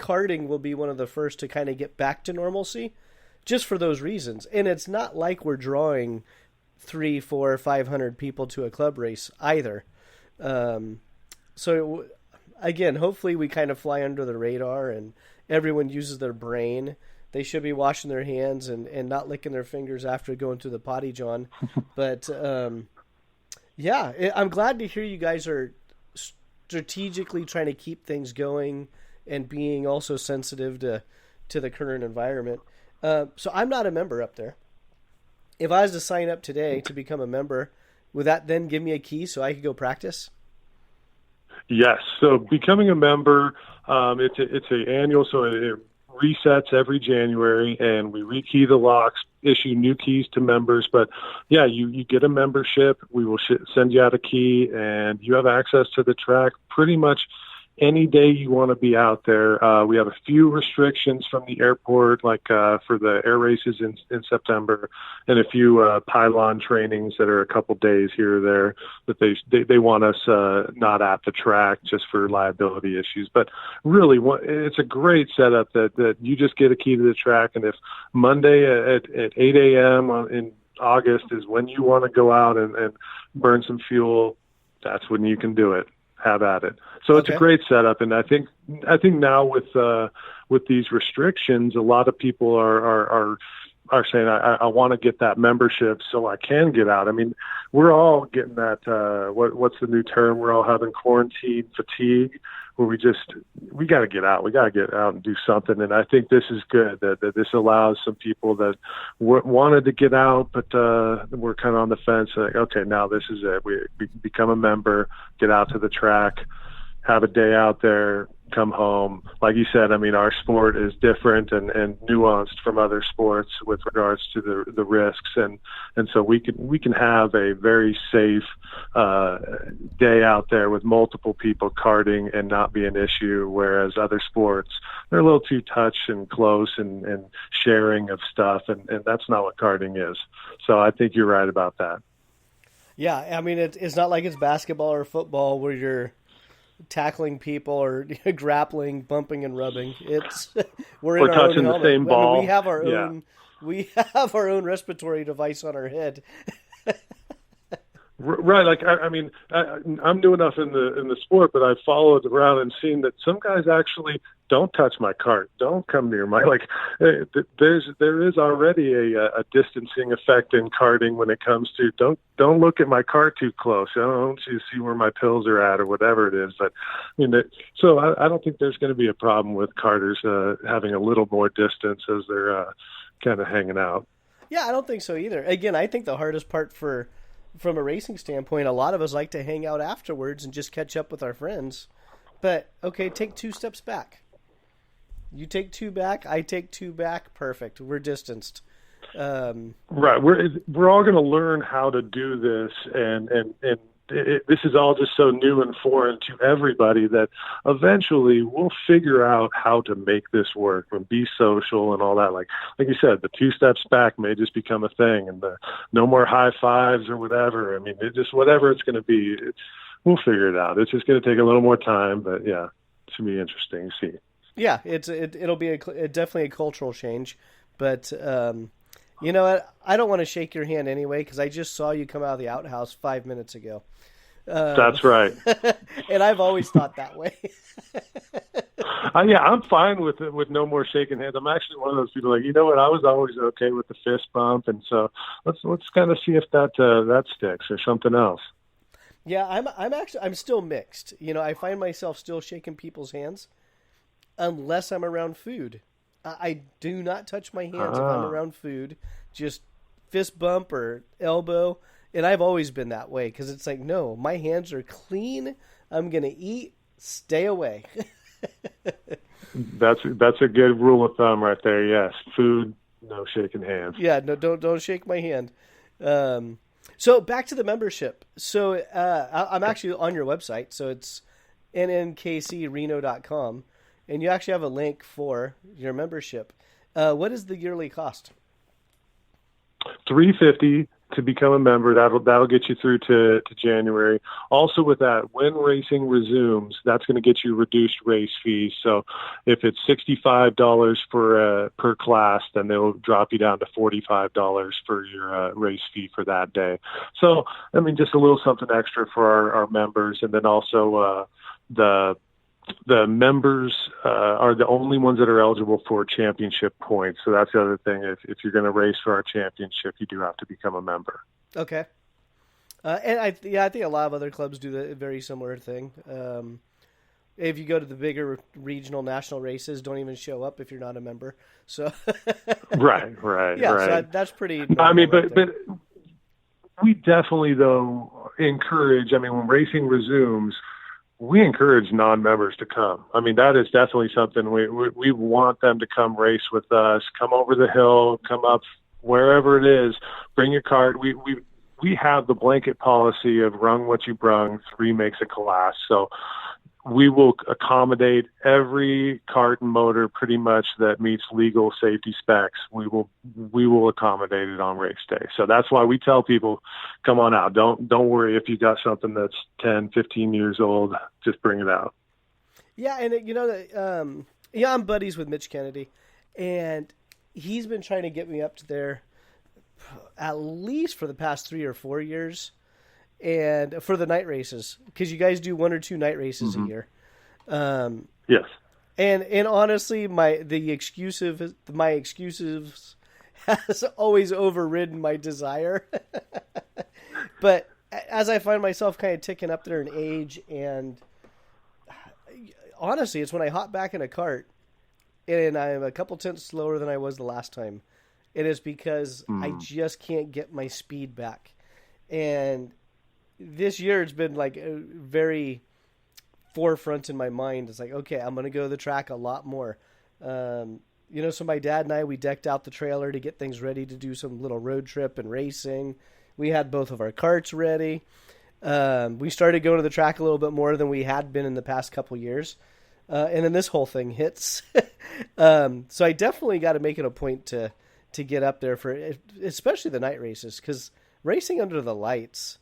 karting will be one of the first to kind of get back to normalcy, just for those reasons. And it's not like we're drawing 300, 400, 500 people to a club race either. So again, hopefully we kind of fly under the radar and everyone uses their brain. They should be washing their hands and not licking their fingers after going to the potty, John. But yeah, I'm glad to hear you guys are strategically trying to keep things going and being also sensitive to the current environment. So I'm not a member up there. If I was to sign up today to become a member, would that then give me a key so I could go practice? Yes. So becoming a member, it's an annual, so it resets every January, and we rekey the locks, issue new keys to members. But yeah, you get a membership. We will send you out a key, and you have access to the track pretty much any day you want to be out there. We have a few restrictions from the airport, like for the air races in September, and a few pylon trainings that are a couple days here or there that they want us not at the track just for liability issues. But really, it's a great setup that you just get a key to the track, and if Monday at 8 a.m. in August is when you want to go out and burn some fuel, that's when you can do it. Have at it. So it's a great setup, and I think now with these restrictions, a lot of people are saying I want to get that membership so I can get out. I mean, we're all getting that. What's the new term? We're all having quarantine fatigue, where we got to get out. We got to get out and do something. And I think this is good that this allows some people that wanted to get out, but we're kind of on the fence. Like, okay, now this is it. We become a member, get out to the track, have a day out there, come home. Like you said, I mean, our sport is different and nuanced from other sports with regards to the risks. And so we can have a very safe day out there with multiple people karting and not be an issue, whereas other sports, they're a little too touch and close and sharing of stuff. And that's not what karting is. So I think you're right about that. Yeah. I mean, it's not like it's basketball or football where you're tackling people or grappling, bumping and rubbing. We're in our touching own the same ball. I mean, we have our own respiratory device on our head. Right, like I mean, I'm new enough in the sport, but I've followed around and seen that some guys actually don't touch my cart, don't come near my there is already a distancing effect in karting when it comes to don't look at my cart too close. I don't you see where my pills are at or whatever it is. But I mean, so I don't think there's going to be a problem with karters having a little more distance as they're kind of hanging out. Yeah, I don't think so either. Again, I think the hardest part from a racing standpoint, a lot of us like to hang out afterwards and just catch up with our friends. But, okay, take 2 steps back. You take 2 back, I take 2 back, perfect. We're distanced. Right. We're all going to learn how to do this, and this is all just so new and foreign to everybody that eventually we'll figure out how to make this work and be social and all that. Like you said, the 2 steps back may just become a thing, and the no more high fives or whatever. I mean, whatever it's going to be, we'll figure it out. It's just going to take a little more time, but yeah, it should be interesting to see. Yeah, it'll be definitely a cultural change, but you know what? I don't want to shake your hand anyway because I just saw you come out of the outhouse 5 minutes ago. That's right. And I've always thought that way. Yeah, I'm fine with it, with no more shaking hands. I'm actually one of those people like, you know what? I was always okay with the fist bump, and so let's kind of see if that sticks or something else. Yeah, I'm still mixed. You know, I find myself still shaking people's hands unless I'm around food. I do not touch my hands if I'm around food. Just fist bump or elbow. And I've always been that way because it's like, no, my hands are clean. I'm going to eat. Stay away. That's a good rule of thumb right there. Yes. Food, no shaking hands. Yeah, no, don't shake my hand. So back to the membership. So I'm actually on your website. So it's nnkcreno.com. And you actually have a link for your membership. What is the yearly cost? $350 to become a member. That'll get you through to January. Also with that, when racing resumes, that's going to get you reduced race fees. So if it's $65 for per class, then they'll drop you down to $45 for your race fee for that day. So, I mean, just a little something extra for our members. And then also the members are the only ones that are eligible for championship points. So that's the other thing. If you're going to race for our championship, you do have to become a member. Okay. And I think a lot of other clubs do a very similar thing. If you go to the bigger regional national races, don't even show up if you're not a member. So right. Yeah, right. So that's pretty. I mean, but we definitely though encourage. I mean, when racing resumes, we encourage non-members to come. I mean, that is definitely something we want them to come race with us, come over the hill, come up wherever it is, bring your cart. We have the blanket policy of rung what you brung, 3 makes a class. So we will accommodate every cart and motor pretty much that meets legal safety specs. We will accommodate it on race day. So that's why we tell people, come on out. Don't worry if you got something that's 10, 15 years old, just bring it out. Yeah. And I'm buddies with Mitch Kennedy, and he's been trying to get me up to there at least for the past 3 or 4 years. And for the night races, because you guys do 1 or 2 night races a year. Yes. And honestly, my excuses has always overridden my desire. But as I find myself kind of ticking up there in age, and honestly, it's when I hop back in a cart and I'm a couple tenths slower than I was the last time. It is because I just can't get my speed back. And this year it's been like a very forefront in my mind. It's like, okay, I'm going to go to the track a lot more. So my dad and I, we decked out the trailer to get things ready to do some little road trip and racing. We had both of our carts ready. We started going to the track a little bit more than we had been in the past couple years. And then this whole thing hits. So I definitely got to make it a point to get up there for, especially the night races, because racing under the lights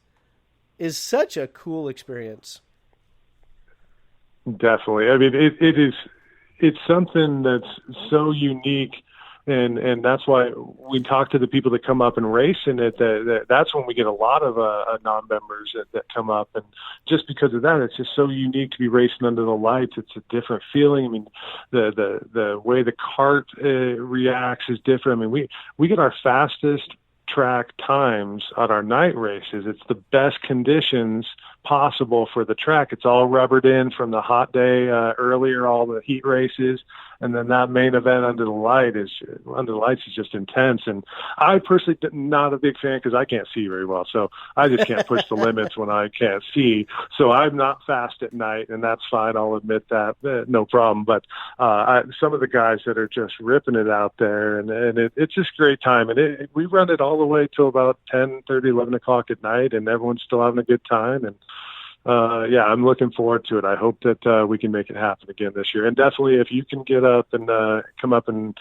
is such a cool experience. Definitely. I mean, it's something that's so unique, and that's why we talk to the people that come up and race in it. That's when we get a lot of non-members that come up, and just because of that, it's just so unique to be racing under the lights. It's a different feeling. I mean, the way the cart reacts is different. I mean, we get our fastest track times on our night races. It's the best conditions possible for the track. It's all rubbered in from the hot day earlier, all the heat races, and then that main event under the lights is just intense. And I personally am not a big fan because I can't see very well, so I just can't push the limits when I can't see. So I'm not fast at night, and that's fine. I'll admit that, no problem. But some of the guys that are just ripping it out there, and it's just a great time. And we run it all the way till about 10:30, 11 o'clock at night, and everyone's still having a good time. And I'm looking forward to it. I hope that we can make it happen again this year. And definitely, if you can get up and come up and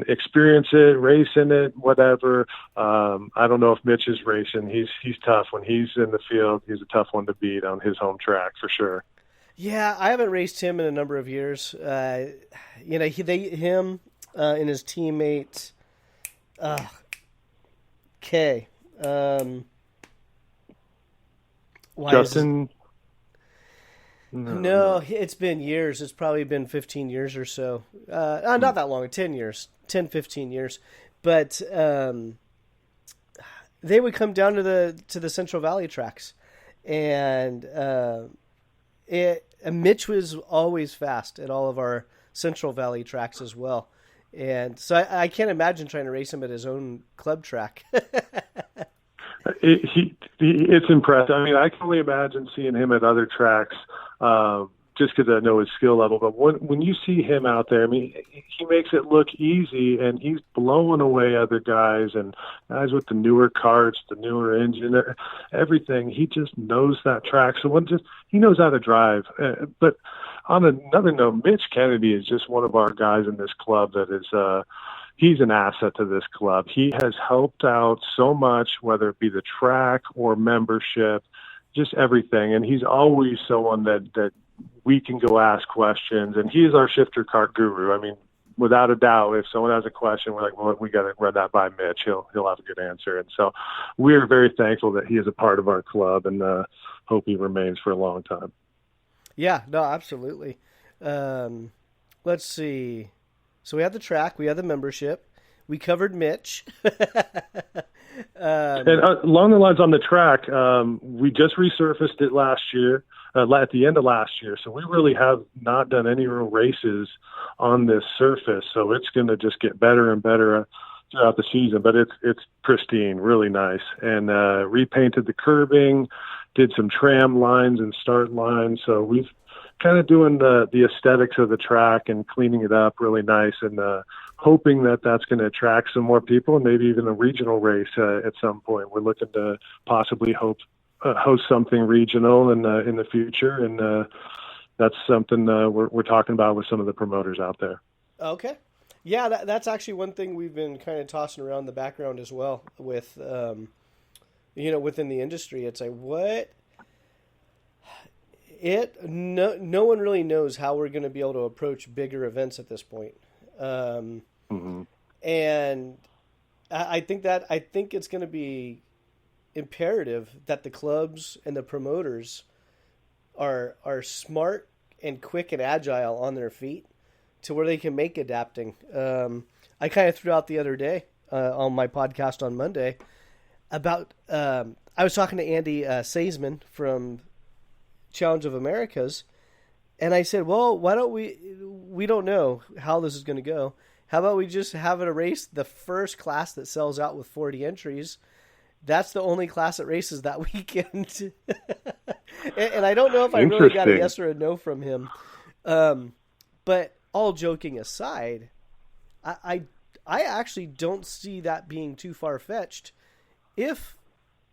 experience it, race in it, whatever. I don't know if Mitch is racing. He's tough when he's in the field. He's a tough one to beat on his home track for sure. Yeah, I haven't raced him in a number of years. Him and his teammate, Kay. Justin. No, it's been years. It's probably been 15 years or so. Not that long, 10 years, 10, 15 years. But they would come down to the Central Valley tracks. And Mitch was always fast at all of our Central Valley tracks as well. And so I can't imagine trying to race him at his own club track. It's impressive. I mean, I can only imagine seeing him at other tracks, just because I know his skill level. But when you see him out there, I mean, he makes it look easy, and he's blowing away other guys and guys with the newer carts, the newer engine, everything. He just knows that track. So he knows how to drive. But on another note, Mitch Kennedy is just one of our guys in this club that is he's an asset to this club. He has helped out so much, whether it be the track or membership, just everything. And he's always someone that we can go ask questions. And he is our shifter kart guru. I mean, without a doubt, if someone has a question, we're like, well, we got to run that by Mitch. He'll have a good answer. And so we're very thankful that he is a part of our club, and hope he remains for a long time. Yeah, no, absolutely. Let's see. So we had the track, we had the membership, we covered Mitch. And along the lines on the track, we just resurfaced it last year, at the end of last year. So we really have not done any real races on this surface. So it's going to just get better and better throughout the season. But it's pristine, really nice. And repainted the curbing, did some tram lines and start lines. So we've kind of doing the aesthetics of the track and cleaning it up really nice, and hoping that that's going to attract some more people, and maybe even a regional race at some point. We're looking to possibly host something regional in the future, and that's something we're talking about with some of the promoters out there. Okay. Yeah, that's actually one thing we've been kind of tossing around in the background as well with, within the industry. It's like, no one really knows how we're going to be able to approach bigger events at this point. And I think it's going to be imperative that the clubs and the promoters are smart and quick and agile on their feet to where they can make adapting. I kind of threw out the other day on my podcast on Monday about I was talking to Andy Seisman from Challenge of Americas, and I said, well, why don't we don't know how this is going to go. How about we just have it a race, the first class that sells out with 40 entries? That's the only class that races that weekend. and I don't know if I really got a yes or a no from him. But all joking aside, I actually don't see that being too far-fetched. If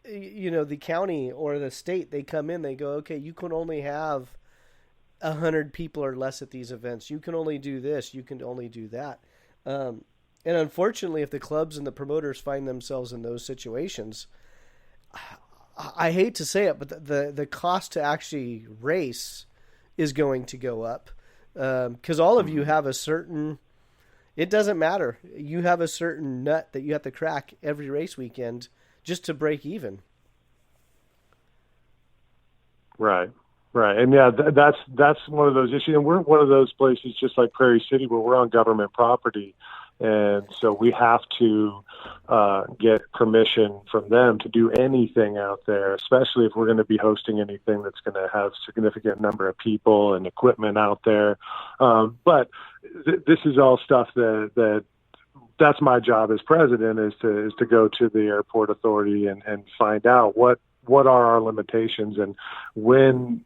the county or the state, they come in, they go, okay, you can only have 100 people or less at these events. You can only do this. You can only do that. And unfortunately, if the clubs and the promoters find themselves in those situations, I hate to say it, but the cost to actually race is going to go up. Because all of you have a certain, it doesn't matter. You have a certain nut that you have to crack every race weekend just to break even. Right. And yeah, that's one of those issues. And we're one of those places, just like Prairie City, where we're on government property. And so we have to get permission from them to do anything out there, especially if we're going to be hosting anything that's going to have significant number of people and equipment out there. But this is all stuff that's my job as president, is to go to the airport authority and find out what are our limitations, and when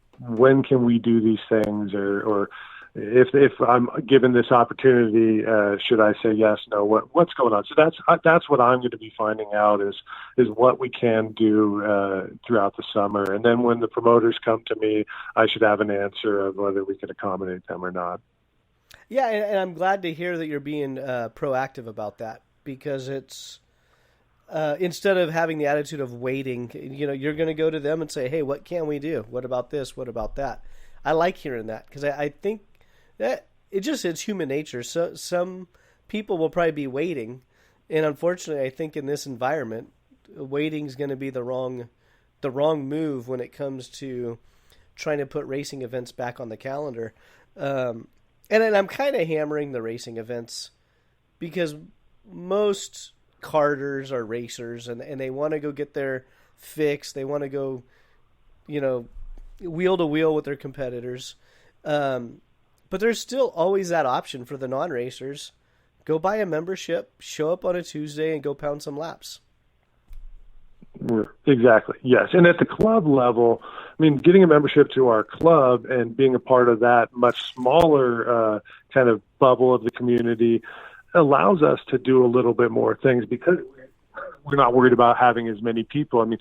can we do these things, or if I'm given this opportunity, should I say yes, no, what's going on? So that's what I'm going to be finding out is what we can do throughout the summer, and then when the promoters come to me, I should have an answer of whether we can accommodate them or not. Yeah, and I'm glad to hear that you're being proactive about that, because it's instead of having the attitude of waiting, you're going to go to them and say, hey, what can we do? What about this? What about that? I like hearing that, because I think that it's human nature. So some people will probably be waiting, and unfortunately, I think in this environment, waiting is going to be the wrong move when it comes to trying to put racing events back on the calendar. And then I'm kind of hammering the racing events because most karters are racers, and they want to go get their fix. They want to go, wheel to wheel with their competitors. But there's still always that option for the non-racers. Go buy a membership, show up on a Tuesday, and go pound some laps. Exactly. Yes. And at the club level, I mean, getting a membership to our club and being a part of that much smaller kind of bubble of the community allows us to do a little bit more things, because we're not worried about having as many people. I mean,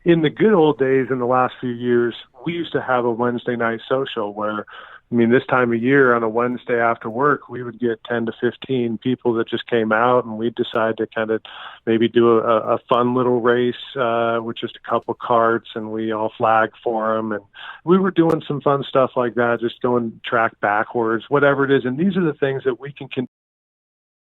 in the good old days, in the last few years, we used to have a Wednesday night social where I mean, this time of year on a Wednesday after work, we would get 10 to 15 people that just came out, and we'd decide to kind of maybe do a fun little race with just a couple carts, and we all flagged for them. And we were doing some fun stuff like that, just going track backwards, whatever it is. And these are the things that we can